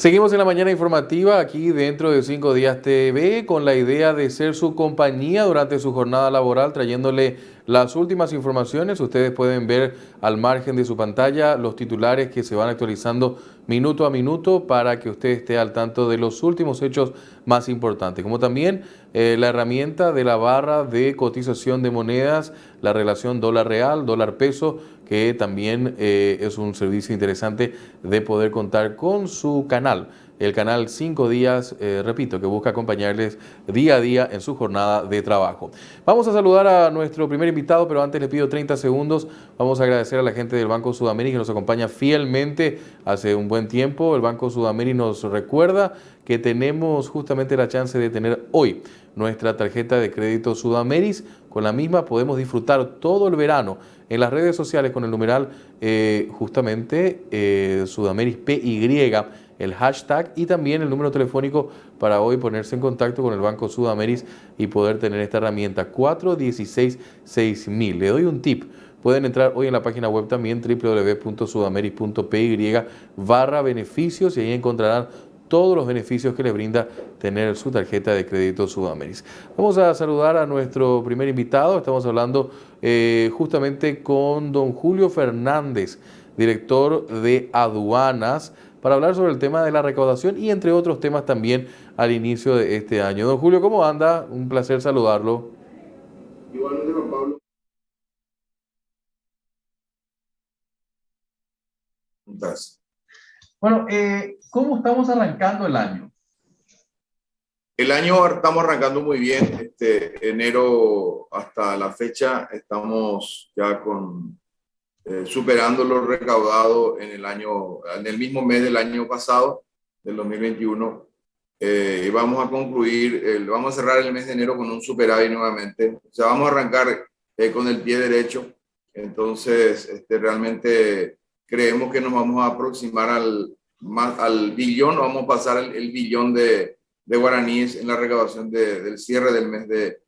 Seguimos en la mañana informativa aquí dentro de 5 Días TV con la idea de ser su compañía durante su jornada laboral, trayéndole las últimas informaciones. Ustedes pueden ver al margen de su pantalla los titulares que se van actualizando minuto a minuto para que usted esté al tanto de los últimos hechos más importantes, como también la herramienta de la barra de cotización de monedas, la relación dólar real, dólar peso, que también es un servicio interesante de poder contar con su canal. El canal 5 Días, repito, que busca acompañarles día a día en su jornada de trabajo. Vamos a saludar a nuestro primer invitado, pero antes le pido 30 segundos. Vamos a agradecer a la gente del Banco Sudamérica que nos acompaña fielmente hace un buen tiempo. El Banco Sudamérica nos recuerda que tenemos justamente la chance de tener hoy nuestra tarjeta de crédito Sudameris. Con la misma podemos disfrutar todo el verano en las redes sociales con el numeral Sudameris PY, el hashtag y también el número telefónico para hoy ponerse en contacto con el Banco Sudameris y poder tener esta herramienta 416-6000. Le doy un tip. Pueden entrar hoy en la página web también www.sudameris.py/beneficios y ahí encontrarán todos los beneficios que le brinda tener su tarjeta de crédito Sudameris. Vamos a saludar a nuestro primer invitado. Estamos hablando justamente con don Julio Fernández, director de aduanas, para hablar sobre el tema de la recaudación y entre otros temas también al inicio de este año. Don Julio, ¿cómo anda? Un placer saludarlo. Igualmente, Juan Pablo. Preguntas. Bueno, ¿cómo estamos arrancando el año? El año estamos arrancando muy bien. Enero hasta la fecha estamos ya superando lo recaudado en el mismo mes del año pasado, del 2021. Y vamos a concluir, vamos a cerrar el mes de enero con un superávit nuevamente. O sea, vamos a arrancar con el pie derecho. Entonces, realmente creemos que nos vamos a aproximar al billón, vamos a pasar el billón de guaraníes en la recaudación del cierre del mes de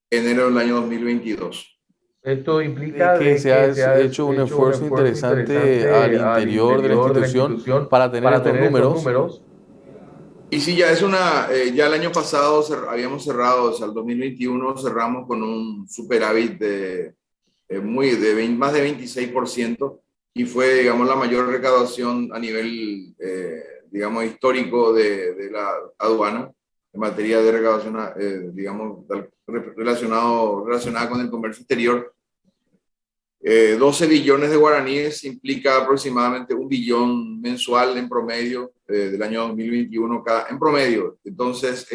enero del año 2022. Esto implica de Que que se se ha ha hecho un hecho un esfuerzo esfuerzo interesante al interesante al interior de la interior de la institución institución para tener para estos tener estos números. números. Y sí, ya el año pasado habíamos cerrado, o sea, el 2021 cerramos con un superávit más de 26% y fue, digamos, la mayor recaudación a nivel, digamos, histórico de la aduana en materia de recaudación, digamos, relacionada con el comercio exterior. 12 billones de guaraníes implica aproximadamente un billón mensual en promedio del año 2021 en promedio. Entonces,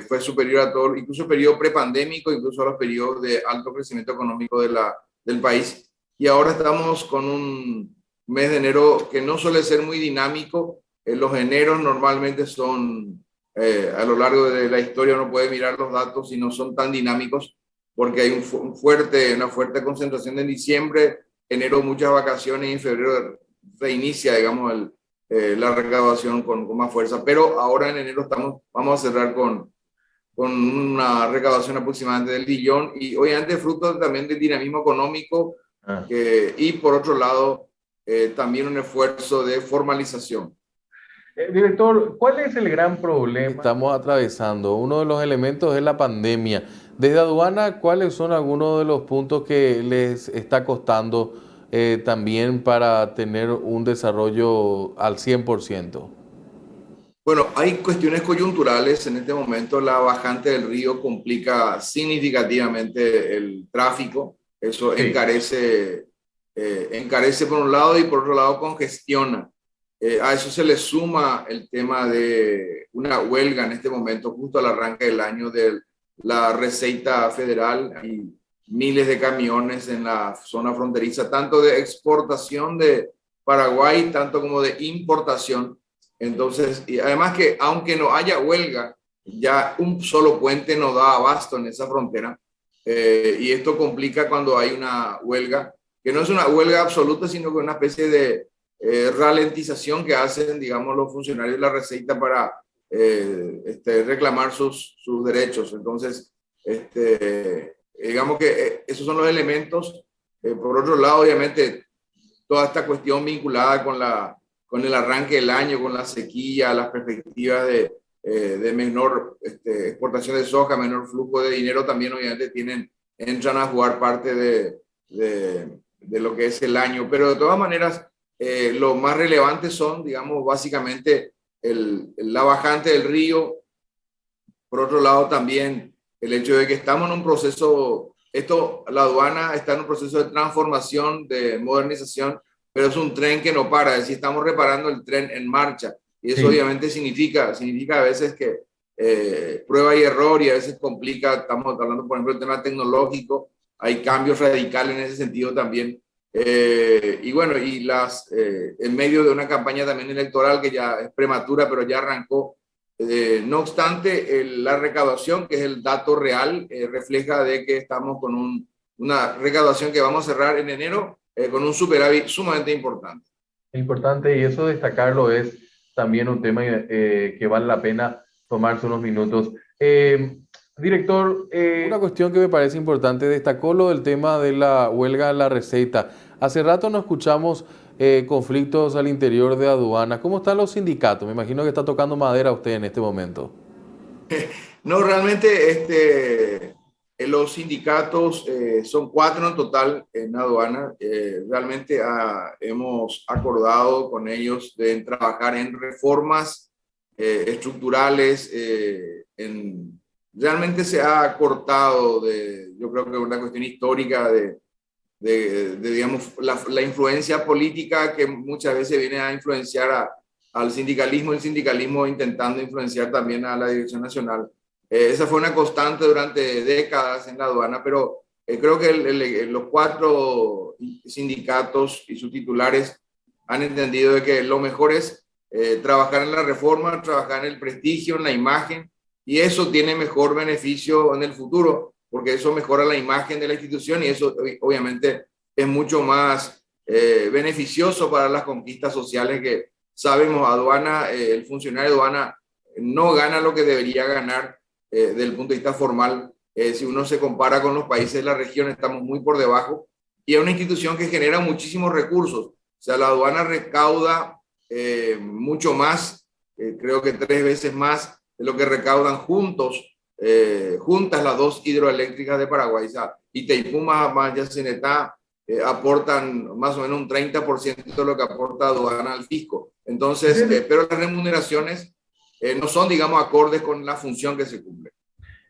fue superior a todo, incluso el periodo prepandémico, incluso a los periodos de alto crecimiento económico del país. Y ahora estamos con un mes de enero que no suele ser muy dinámico. Los eneros normalmente son, a lo largo de la historia uno puede mirar los datos y no son tan dinámicos porque hay una fuerte concentración en diciembre, enero muchas vacaciones y en febrero reinicia, digamos, la recaudación con más fuerza. Pero ahora en enero vamos a cerrar con una recaudación aproximadamente del billón y obviamente fruto también del dinamismo económico y por otro lado también un esfuerzo de formalización. Director, ¿cuál es el gran problema que estamos atravesando? Uno de los elementos es la pandemia. Desde aduana, ¿cuáles son algunos de los puntos que les está costando también para tener un desarrollo al 100%? Bueno, hay cuestiones coyunturales. En este momento la bajante del río complica significativamente el tráfico. Eso Sí. encarece por un lado y por otro lado congestiona. A eso se le suma el tema de una huelga en este momento, justo al arranque del año de la Receita Federal y miles de camiones en la zona fronteriza, tanto de exportación de Paraguay, tanto como de importación. Entonces, y además que aunque no haya huelga, ya un solo puente no da abasto en esa frontera. Y esto complica cuando hay una huelga, que no es una huelga absoluta, sino que una especie de ralentización que hacen, digamos, los funcionarios de la Receita para reclamar sus derechos. Entonces, digamos que esos son los elementos. Por otro lado, obviamente, toda esta cuestión vinculada con con el arranque del año, con la sequía, las perspectivas de menor exportación de soja, menor flujo de dinero, también obviamente entran a jugar parte de lo que es el año. Pero de todas maneras, lo más relevante son, digamos, básicamente la bajante del río. Por otro lado, también el hecho de que estamos en un proceso, la aduana está en un proceso de transformación, de modernización, pero es un tren que no para, es decir, estamos reparando el tren en marcha. Y eso Sí. obviamente significa a veces que prueba y error, y a veces complica. Estamos hablando, por ejemplo, del tema tecnológico, hay cambios radicales en ese sentido también. Y bueno, en medio de una campaña también electoral que ya es prematura, pero ya arrancó. No obstante, la recaudación, que es el dato real, refleja de que estamos con una recaudación que vamos a cerrar en enero con un superávit sumamente importante. Importante, y eso destacarlo es también un tema que vale la pena tomarse unos minutos. Director, una cuestión que me parece importante, destacó lo del tema de la huelga en la receta. Hace rato no escuchamos conflictos al interior de aduanas. ¿Cómo están los sindicatos? Me imagino que está tocando madera usted en este momento. No, realmente los sindicatos son 4 en total en aduana. Realmente hemos acordado con ellos de trabajar en reformas estructurales. Realmente se ha cortado, yo creo que es una cuestión histórica digamos, la influencia política que muchas veces viene a influenciar al sindicalismo, el sindicalismo intentando influenciar también a la dirección nacional. Esa fue una constante durante décadas en la aduana, pero creo que los 4 sindicatos y sus titulares han entendido de que lo mejor es trabajar en la reforma, trabajar en el prestigio, en la imagen, y eso tiene mejor beneficio en el futuro, porque eso mejora la imagen de la institución, y eso obviamente es mucho más beneficioso para las conquistas sociales que sabemos. Aduana, el funcionario de aduana no gana lo que debería ganar desde el punto de vista formal. Si uno se compara con los países de la región, estamos muy por debajo, y es una institución que genera muchísimos recursos. O sea, la aduana recauda mucho más, creo que 3 veces más de lo que recaudan juntas las 2 hidroeléctricas de Paraguay. O sea, Itaipú más Yacyretá aportan más o menos un 30% de lo que aporta aduana al fisco. Entonces, pero las remuneraciones no son, digamos, acordes con la función que se cumple.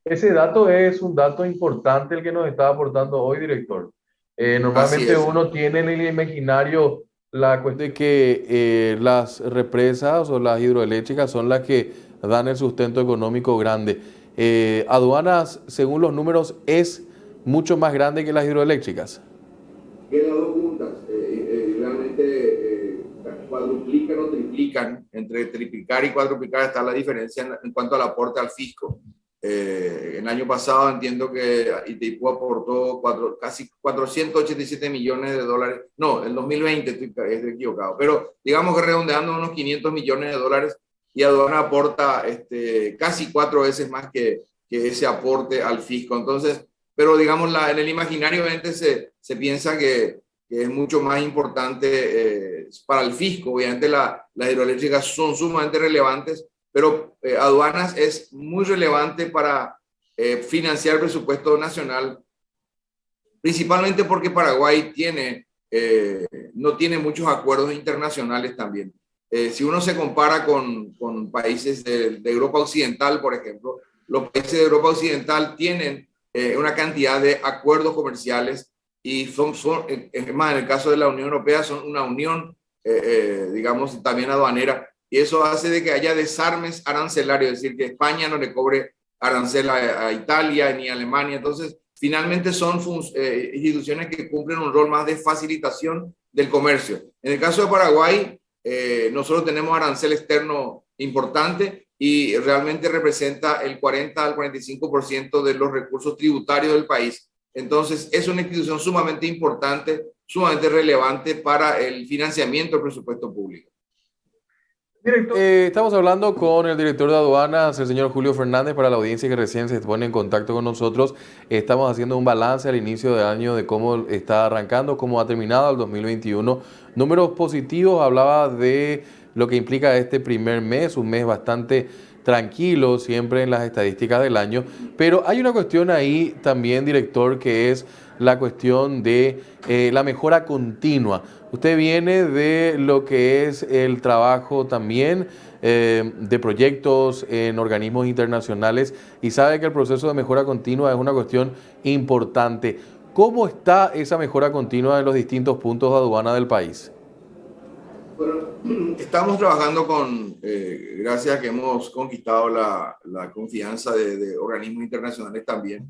Ese dato es un dato importante el que nos está aportando hoy, director. Así Normalmente es. uno tiene en el imaginario la cuestión de que las represas o las hidroeléctricas son las que dan el sustento económico grande. Aduanas, según los números, es mucho más grande que las hidroeléctricas. Que las 2 juntas realmente cuadruplican o triplican. Entre triplicar y cuadruplicar está la diferencia en cuanto al aporte al fisco. El año pasado entiendo que Itaipú aportó casi 487 millones de dólares. No, el 2020 estoy equivocado, pero digamos que redondeando unos 500 millones de dólares, y aduana aporta casi 4 veces más que ese aporte al fisco. Entonces, pero digamos, en el imaginario obviamente se piensa que es mucho más importante para el fisco. Obviamente las hidroeléctricas son sumamente relevantes, pero aduanas es muy relevante para financiar el presupuesto nacional, principalmente porque Paraguay no tiene muchos acuerdos internacionales también. Si uno se compara con países de Europa Occidental, por ejemplo, los países de Europa Occidental tienen una cantidad de acuerdos comerciales, y es más, en el caso de la Unión Europea, son una unión, digamos, también aduanera, y eso hace de que haya desarmes arancelarios, es decir, que España no le cobre arancel a Italia ni a Alemania. Entonces, finalmente son instituciones que cumplen un rol más de facilitación del comercio. En el caso de Paraguay, nosotros tenemos arancel externo importante, y realmente representa el 40 al 45% de los recursos tributarios del país. Entonces, es una institución sumamente importante, sumamente relevante para el financiamiento del presupuesto público. Estamos hablando con el director de aduanas, el señor Julio Fernández, para la audiencia que recién se pone en contacto con nosotros. Estamos haciendo un balance al inicio de año de cómo está arrancando, cómo ha terminado el 2021. Números positivos, hablaba de lo que implica este primer mes, un mes bastante tranquilo siempre en las estadísticas del año. Pero hay una cuestión ahí también, director, que es la cuestión de la mejora continua. Usted viene de lo que es el trabajo también de proyectos en organismos internacionales y sabe que el proceso de mejora continua es una cuestión importante. ¿Cómo está esa mejora continua en los distintos puntos de aduana del país? Bueno, estamos trabajando gracias a que hemos conquistado la confianza de organismos internacionales también.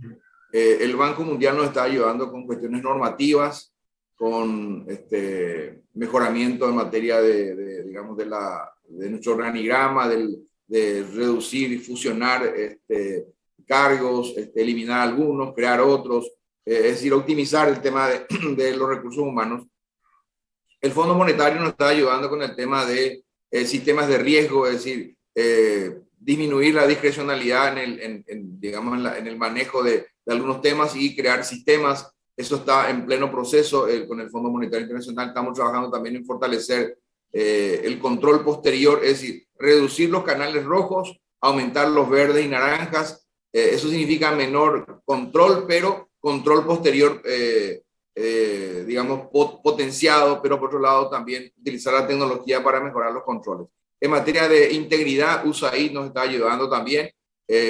El Banco Mundial nos está ayudando con cuestiones normativas, con mejoramiento en materia digamos, de nuestro organigrama, de reducir y fusionar cargos, eliminar algunos, crear otros, es decir, optimizar el tema de los recursos humanos. El Fondo Monetario nos está ayudando con el tema de sistemas de riesgo, es decir, disminuir la discrecionalidad digamos, en el manejo de algunos temas y crear sistemas. Eso está en pleno proceso con el Fondo Monetario Internacional. Estamos trabajando también en fortalecer el control posterior, es decir, reducir los canales rojos, aumentar los verdes y naranjas. Eso significa menor control, pero control posterior, digamos, potenciado, pero por otro lado también utilizar la tecnología para mejorar los controles. En materia de integridad, USAID nos está ayudando también.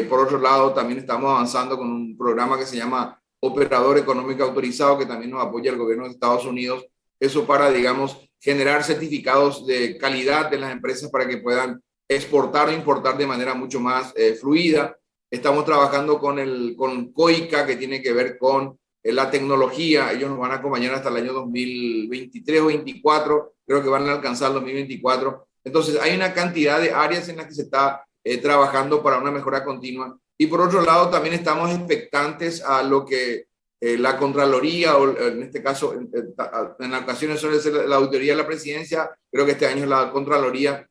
Por otro lado, también estamos avanzando con un programa que se llama Operador Económico Autorizado, que también nos apoya el gobierno de Estados Unidos. Eso para, digamos, generar certificados de calidad de las empresas para que puedan exportar o importar de manera mucho más fluida. Estamos trabajando con COICA, que tiene que ver con la tecnología. Ellos nos van a acompañar hasta el año 2023 o 2024, creo que van a alcanzar el 2024. Entonces, hay una cantidad de áreas en las que se está trabajando para una mejora continua. Y por otro lado, también estamos expectantes a lo que la Contraloría, o en este caso, en ocasiones suele ser la Auditoría de la Presidencia, creo que este año la Contraloría,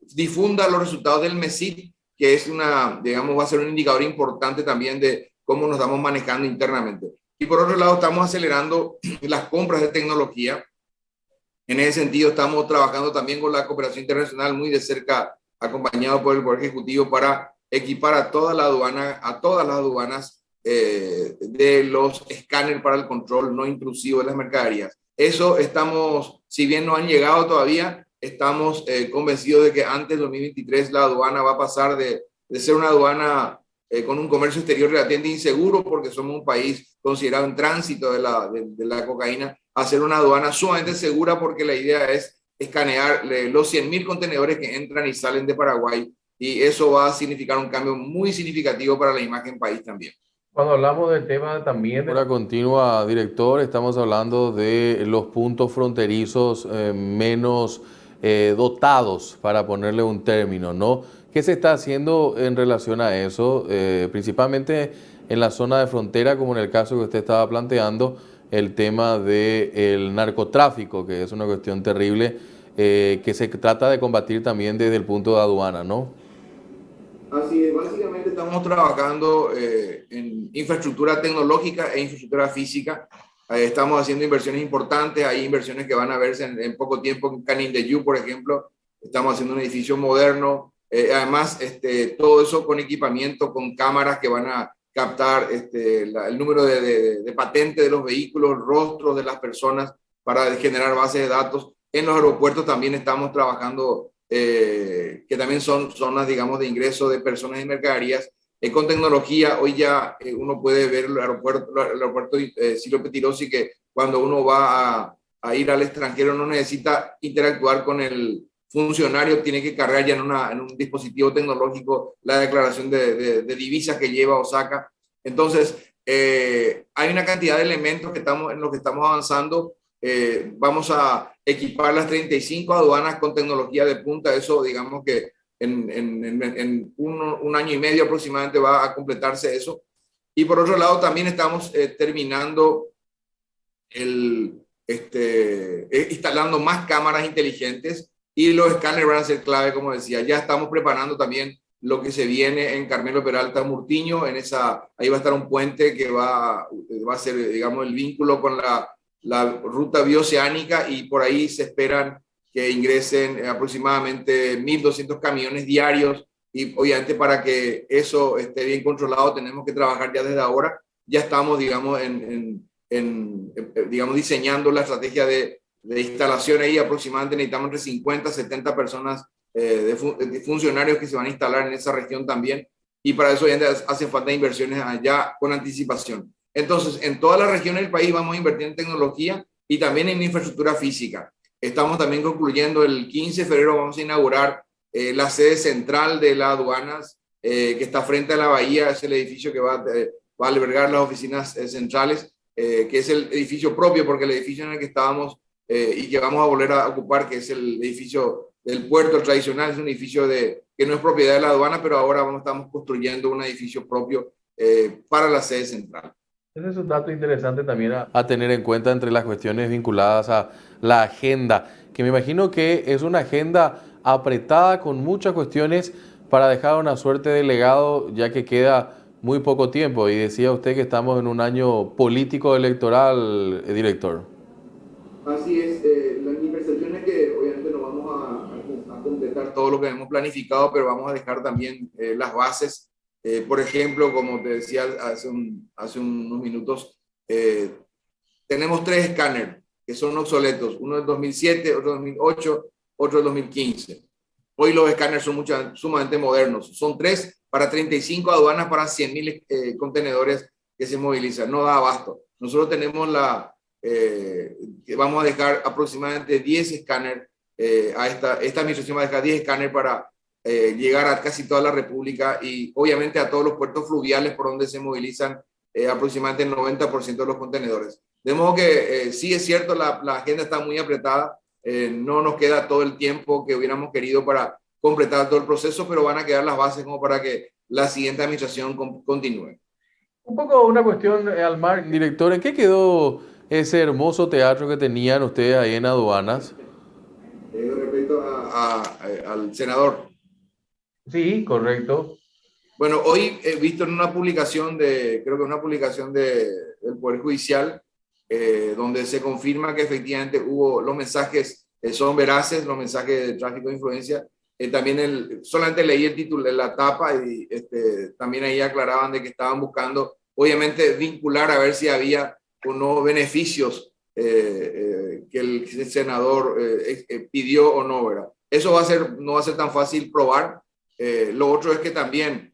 difunda los resultados del MESID, que es digamos, va a ser un indicador importante también de cómo nos estamos manejando internamente. Y por otro lado, estamos acelerando las compras de tecnología. En ese sentido, estamos trabajando también con la cooperación internacional muy de cerca, acompañado por el Poder Ejecutivo, para equipar a todas las aduanas de los escáneres para el control no intrusivo de las mercaderías. Eso estamos, si bien no han llegado todavía, estamos convencidos de que antes de 2023 la aduana va a pasar de ser una aduana con un comercio exterior relativamente inseguro, porque somos un país considerado en tránsito de la cocaína, a ser una aduana sumamente segura, porque la idea es escanear los 100.000 contenedores que entran y salen de Paraguay, y eso va a significar un cambio muy significativo para la imagen país también. Cuando hablamos del tema también de la continua, director, estamos hablando de los puntos fronterizos menos dotados, para ponerle un término, ¿no? ¿Qué se está haciendo en relación a eso? Principalmente en la zona de frontera, como en el caso que usted estaba planteando, el tema del narcotráfico, que es una cuestión terrible, que se trata de combatir también desde el punto de aduana, ¿no? Así es, básicamente estamos trabajando en infraestructura tecnológica e infraestructura física. Estamos haciendo inversiones importantes, hay inversiones que van a verse en poco tiempo en Canindeyú, por ejemplo. Estamos haciendo un edificio moderno. Además, todo eso con equipamiento, con cámaras que van a captar el número de patente de los vehículos, rostros de las personas para generar bases de datos. En los aeropuertos también estamos trabajando, que también son zonas, digamos, de ingreso de personas y mercaderías. Con tecnología, hoy ya uno puede ver el aeropuerto Silvio Pettirossi, que cuando uno va a ir al extranjero no necesita interactuar con el funcionario, tiene que cargar ya en un dispositivo tecnológico la declaración de divisas que lleva o saca. Entonces, hay una cantidad de elementos en los que estamos avanzando. Vamos a equipar las 35 aduanas con tecnología de punta. Eso, digamos que en un año y medio aproximadamente va a completarse eso. Y por otro lado, también estamos terminando instalando más cámaras inteligentes y los escáneres van a ser clave, como decía. Ya estamos preparando también lo que se viene en Carmelo Peralta Murtiño, ahí va a estar un puente que va a ser, digamos, el vínculo con la ruta bioceánica, y por ahí se esperan que ingresen aproximadamente 1.200 camiones diarios, y obviamente para que eso esté bien controlado tenemos que trabajar ya desde ahora. Ya estamos, digamos, digamos, diseñando la estrategia de instalación ahí. Aproximadamente necesitamos entre 50 a 70 personas, de funcionarios que se van a instalar en esa región también, y para eso hacen falta inversiones allá con anticipación. Entonces, en todas las regiones del país vamos a invertir en tecnología y también en infraestructura física. Estamos también concluyendo, el 15 de febrero vamos a inaugurar la sede central de las aduanas, que está frente a la bahía. Es el edificio que va a albergar las oficinas centrales, que es el edificio propio, porque el edificio en el que estábamos y que vamos a volver a ocupar, que es el edificio del puerto tradicional, es un edificio que no es propiedad de la aduana, pero ahora estamos construyendo un edificio propio para la sede central. Ese es un dato interesante también a tener en cuenta entre las cuestiones vinculadas a la agenda, que me imagino que es una agenda apretada con muchas cuestiones para dejar una suerte de legado, ya que queda muy poco tiempo. Y decía usted que estamos en un año político electoral, director. Así es, mi percepción es que obviamente no vamos a completar todo lo que hemos planificado, pero vamos a dejar también las bases. Por ejemplo, como te decía hace unos minutos, tenemos 3 escáneres que son obsoletos, uno del 2007, otro del 2008, otro del 2015. Hoy los escáneres son sumamente modernos, son 3 para 35 aduanas para 100.000 contenedores que se movilizan, no da abasto. Nosotros tenemos que vamos a dejar aproximadamente 10 escáneres, esta administración va a dejar 10 escáneres para llegar a casi toda la República, y obviamente a todos los puertos fluviales por donde se movilizan aproximadamente el 90% de los contenedores. De modo que sí es cierto, la agenda está muy apretada, no nos queda todo el tiempo que hubiéramos querido para completar todo el proceso, pero van a quedar las bases como para que la siguiente administración continúe. Un poco una cuestión, Almar, director, ¿en qué quedó ese hermoso teatro que tenían ustedes ahí en aduanas? Respecto al senador. Sí, correcto. Bueno, hoy he visto en una publicación creo que una publicación del Poder Judicial, donde se confirma que efectivamente los mensajes son veraces, los mensajes de tráfico de influencia. También solamente leí el título de la tapa, y también ahí aclaraban de que estaban buscando, obviamente, vincular a ver si había o no beneficios que el senador pidió o no, ¿verdad? Eso no va a ser tan fácil probar. Lo otro es que también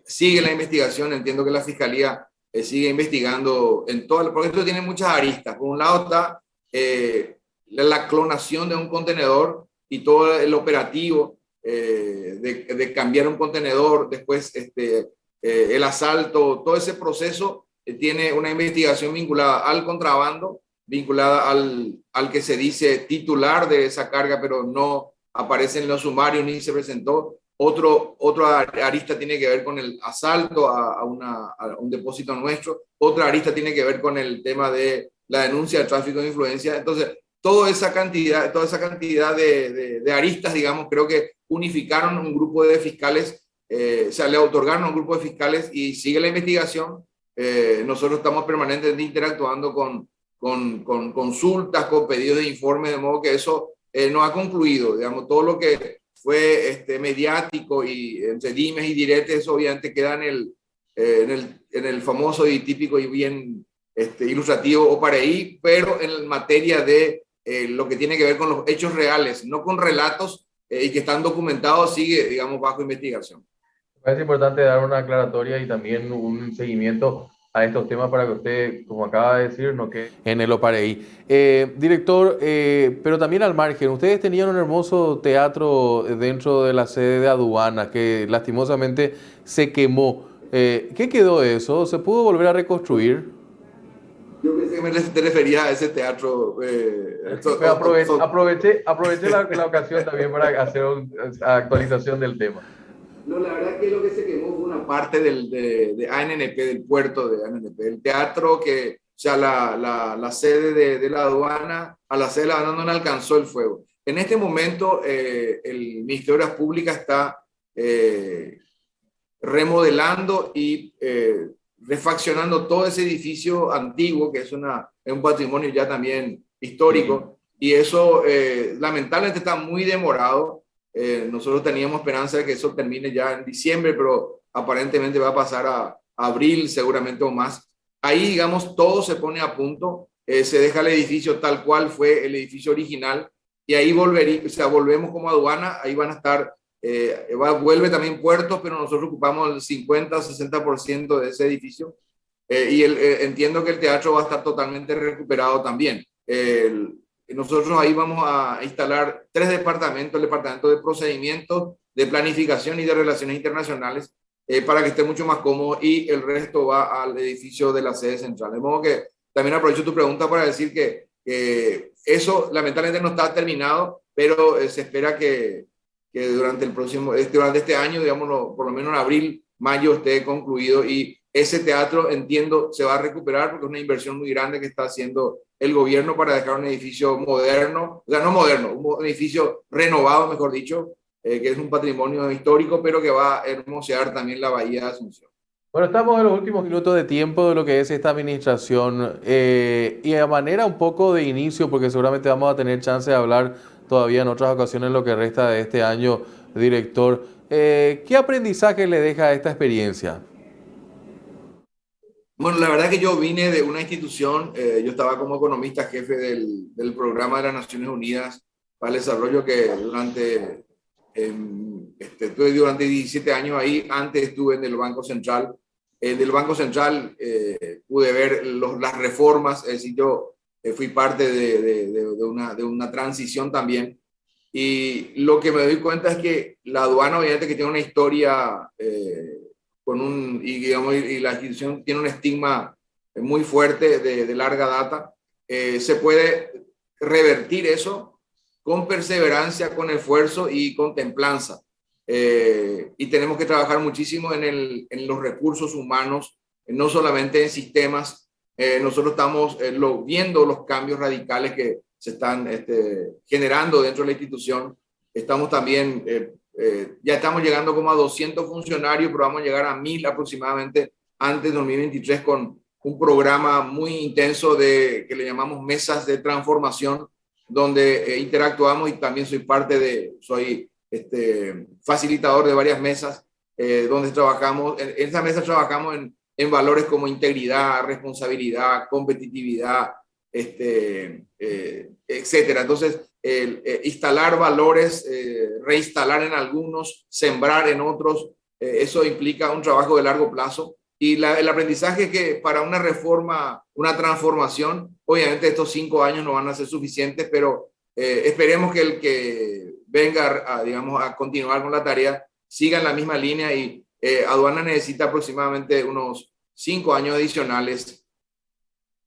sigue la investigación. Entiendo que la Fiscalía sigue investigando porque esto tiene muchas aristas. Por un lado está la clonación de un contenedor y todo el operativo de cambiar un contenedor, después el asalto, todo ese proceso tiene una investigación vinculada al contrabando, vinculada al que se dice titular de esa carga, pero no aparece en los sumarios ni se presentó. Otra arista tiene que ver con el asalto a un depósito nuestro. Otra arista tiene que ver con el tema de la denuncia de tráfico de influencia. Entonces, toda esa cantidad de aristas, digamos, creo que unificaron un grupo de fiscales, o sea, le otorgaron a un grupo de fiscales, y sigue la investigación. Nosotros estamos permanentemente interactuando con consultas, con pedidos de informes, de modo que eso no ha concluido. Digamos, todo lo que fue mediático y entre dimes y diretes, obviamente queda en el famoso y típico y bien ilustrativo OPAREI, pero en materia de lo que tiene que ver con los hechos reales, no con relatos y que están documentados, sigue, digamos, bajo investigación. Es importante dar una aclaratoria y también un seguimiento a estos temas para que usted, como acaba de decir, no quede en el OPAREI. Director, pero también al margen, ustedes tenían un hermoso teatro dentro de la sede de aduanas que lastimosamente se quemó. ¿Qué quedó de eso? ¿Se pudo volver a reconstruir? Yo pensé que te referías a ese teatro. Aproveché la ocasión también para hacer una actualización del tema. No, la verdad que lo que se quemó fue una parte de ANNP, del puerto de ANNP. El teatro que sea, la sede de la aduana, a la sede de la aduana no le alcanzó el fuego. En este momento, el Ministerio de Obras Públicas está remodelando y refaccionando todo ese edificio antiguo, que es un patrimonio ya también histórico, y eso lamentablemente está muy demorado. Nosotros teníamos esperanza de que eso termine ya en diciembre, pero aparentemente va a pasar a abril seguramente o más. Ahí, digamos, todo se pone a punto, se deja el edificio tal cual fue el edificio original, y ahí volvemos como aduana, ahí van a estar, vuelve también puertos, pero nosotros ocupamos el 50 o 60% de ese edificio, entiendo que el teatro va a estar totalmente recuperado también. Nosotros ahí vamos a instalar 3 departamentos, el departamento de procedimientos, de planificación y de relaciones internacionales, para que esté mucho más cómodo, y el resto va al edificio de la sede central. De modo que también aprovecho tu pregunta para decir que eso lamentablemente no está terminado, pero se espera que durante este año, digamos, por lo menos en abril, mayo, esté concluido, y ese teatro, entiendo, se va a recuperar porque es una inversión muy grande que está haciendo el gobierno para dejar un edificio moderno, o sea, no moderno, un edificio renovado, mejor dicho, que es un patrimonio histórico, pero que va a hermosear también la Bahía de Asunción. Bueno, estamos en los últimos minutos de tiempo de lo que es esta administración, y a manera un poco de inicio, porque seguramente vamos a tener chance de hablar todavía en otras ocasiones lo que resta de este año, director. ¿Qué aprendizaje le deja esta experiencia? Bueno, la verdad que yo vine de una institución, yo estaba como economista jefe del programa de las Naciones Unidas para el Desarrollo, que estuve durante 17 años ahí. Antes estuve en el Banco Central. Del Banco Central pude ver las reformas, es decir, yo fui parte de una transición también. Y lo que me doy cuenta es que la aduana, obviamente, que tiene una historia digamos, y la institución tiene un estigma muy fuerte de larga data, se puede revertir eso con perseverancia, con esfuerzo y con templanza. Y tenemos que trabajar muchísimo en los recursos humanos, no solamente en sistemas. Nosotros estamos viendo los cambios radicales que se están generando dentro de la institución. Estamos también, ya estamos llegando como a 200 funcionarios, pero vamos a llegar a 1000 aproximadamente antes de 2023, con un programa muy intenso que le llamamos mesas de transformación, donde interactuamos, y también soy facilitador de varias mesas, donde trabajamos. En esa mesa trabajamos en valores como integridad, responsabilidad, competitividad, etcétera. Entonces, instalar valores, reinstalar en algunos, sembrar en otros, eso implica un trabajo de largo plazo. Y el aprendizaje es que para una reforma, una transformación, obviamente estos 5 años no van a ser suficientes, pero esperemos que el que venga digamos, a continuar con la tarea siga en la misma línea, y aduana necesita aproximadamente unos 5 años adicionales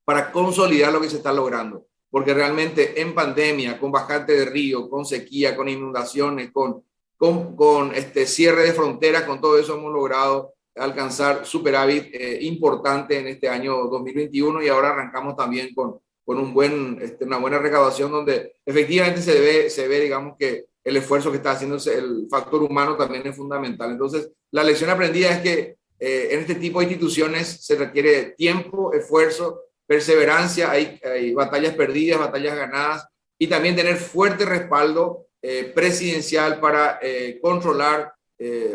para consolidar lo que se está logrando, porque realmente en pandemia, con bajante de río, con sequía, con inundaciones, con cierre de fronteras, con todo eso hemos logrado alcanzar superávit importante en este año 2021, y ahora arrancamos también con una buena recaudación, donde efectivamente se ve, digamos, que el esfuerzo que está haciendo el factor humano también es fundamental. Entonces, la lección aprendida es que en este tipo de instituciones se requiere tiempo, esfuerzo, perseverancia. Hay batallas perdidas, batallas ganadas, y también tener fuerte respaldo presidencial para controlar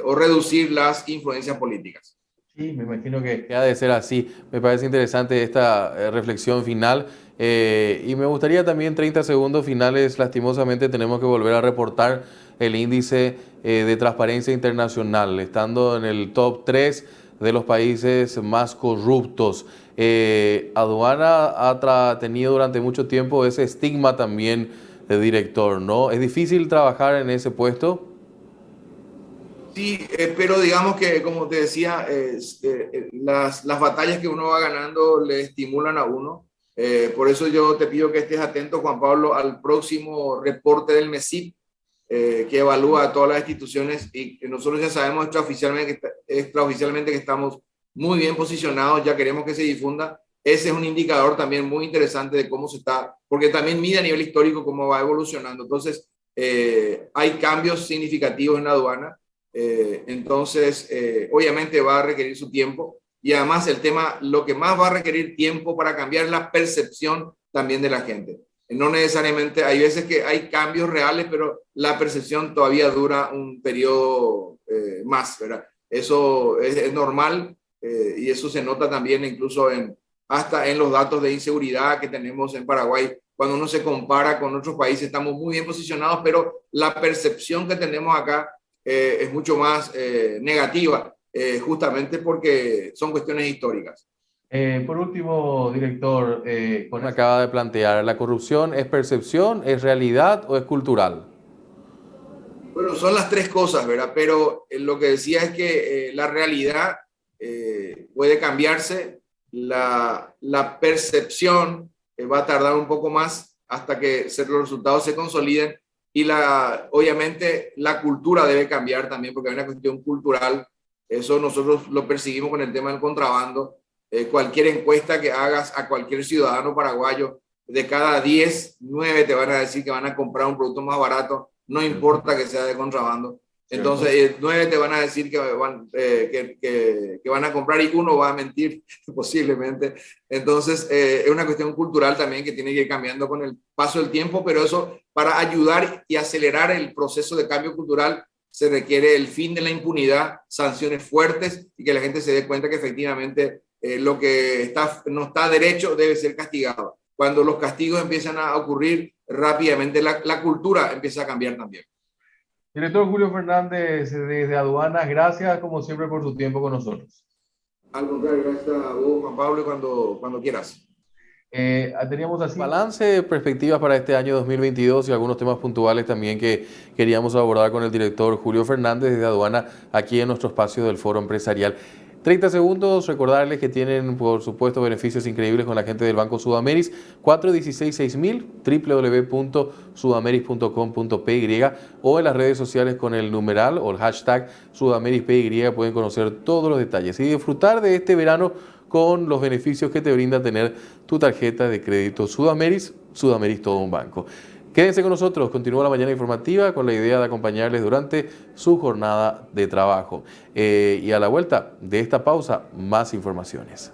o reducir las influencias políticas. Sí, me imagino que ha de ser así. Me parece interesante esta reflexión final. Y me gustaría también 30 segundos finales. Lastimosamente tenemos que volver a reportar el índice de transparencia internacional, estando en el top 3 de los países más corruptos. Aduana ha tenido durante mucho tiempo ese estigma también de director, ¿no? ¿Es difícil trabajar en ese puesto? Sí, pero digamos que, como te decía, las batallas que uno va ganando le estimulan a uno. Por eso yo te pido que estés atento, Juan Pablo, al próximo reporte del MESIP, que evalúa a todas las instituciones, y que nosotros ya sabemos extraoficialmente que estamos muy bien posicionados. Ya queremos que se difunda, ese es un indicador también muy interesante de cómo se está, porque también mide a nivel histórico cómo va evolucionando. Entonces, hay cambios significativos en la aduana. Entonces, obviamente va a requerir su tiempo. Y además el tema, lo que más va a requerir tiempo para cambiar es la percepción también de la gente. No necesariamente, hay veces que hay cambios reales, pero la percepción todavía dura un periodo más, ¿verdad? Eso es normal y eso se nota también incluso hasta en los datos de inseguridad que tenemos en Paraguay. Cuando uno se compara con otros países, estamos muy bien posicionados, pero la percepción que tenemos acá es mucho más negativa, justamente porque son cuestiones históricas. Por último, director, con acaba de plantear, ¿la corrupción es percepción, es realidad o es cultural? Bueno, son las tres cosas, ¿verdad? Pero lo que decía es que la realidad puede cambiarse, la percepción va a tardar un poco más hasta que los resultados se consoliden y obviamente la cultura debe cambiar también porque hay una cuestión cultural. Eso nosotros lo perseguimos con el tema del contrabando. Cualquier encuesta que hagas a cualquier ciudadano paraguayo, de cada 10, 9 te van a decir que van a comprar un producto más barato, no importa que sea de contrabando. Entonces, 9 te van a decir que van a comprar y uno va a mentir posiblemente. Entonces, es una cuestión cultural también que tiene que ir cambiando con el paso del tiempo, pero eso para ayudar y acelerar el proceso de cambio cultural se requiere el fin de la impunidad, sanciones fuertes y que la gente se dé cuenta que efectivamente lo que no está derecho debe ser castigado. Cuando los castigos empiezan a ocurrir rápidamente, la cultura empieza a cambiar también. Director Julio Fernández desde Aduanas, gracias como siempre por su tiempo con nosotros. Al contrario, gracias a vos, Juan Pablo, cuando quieras. Teníamos así balance, perspectivas para este año 2022 y algunos temas puntuales también que queríamos abordar con el director Julio Fernández desde Aduana aquí en nuestro espacio del Foro Empresarial. 30 segundos, recordarles que tienen, por supuesto, beneficios increíbles con la gente del Banco Sudameris, 416-6000, www.sudameris.com.py o en las redes sociales con el numeral o el hashtag SudamerisPY pueden conocer todos los detalles y disfrutar de este verano con los beneficios que te brinda tener tu tarjeta de crédito Sudameris, Sudameris todo un banco. Quédense con nosotros, continúa la mañana informativa con la idea de acompañarles durante su jornada de trabajo. Y a la vuelta de esta pausa, más informaciones.